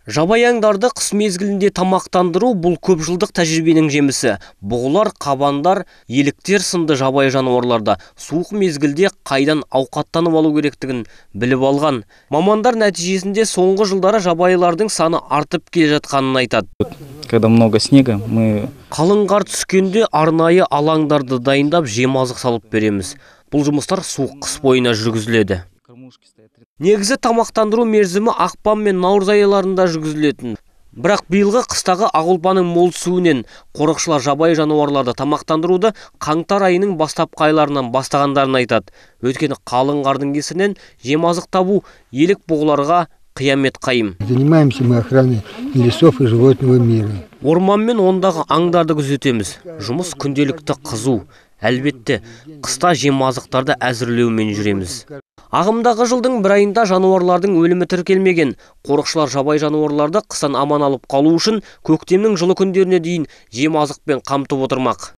Жабайы аңдарды қыс мезгілінде тамақтандыру бұл көпжылдық тәжірибенің жемісі. Бұғылар, қабандар, еліктер сынды жабайы жануарларда суық мезгілде қайдан ауқаттанып алу керектігін біліп алған. Мамандар нәтижесінде соңғы жылдары жабайылардың саны артып келе жатқанын айтады. Когда много снега, мы Қалың қар түскенде арнайы алаңдарды дайындап жемазық салып береміз. Бұл жұмыстар суық қыс бойына жүргізіледі. Негізі тамақтандыру мерзімі ақпан мен наурыз айларында жүргізілетін. Бірақ биылғы қыстағы ақ ұлпаның мол түсуінен қорықшылар жабайы жануарларды тамақтандыруды қаңтар айының бастапқы айларынан бастағандарын айтады. Өйткені қалың қардың кесірінен жемазық табу елік бұғыларға қиямет қайым. Занимаемся мы охраной лесов и животного мира. Орман мен ондағы аңдарды күзетеміз. Жұмыс күнделікті қызу. Әлбетте, қыста жемазықтарды әзірлеумен жүреміз. Ағымдағы жылдың бір айында жануарлардың өлімі тіркелмеген. Қорықшылар жабайы жануарларды қыстан аман алып қалу үшін көктемнің жылы күндеріне дейін жемазықпен қамтып отырмақ.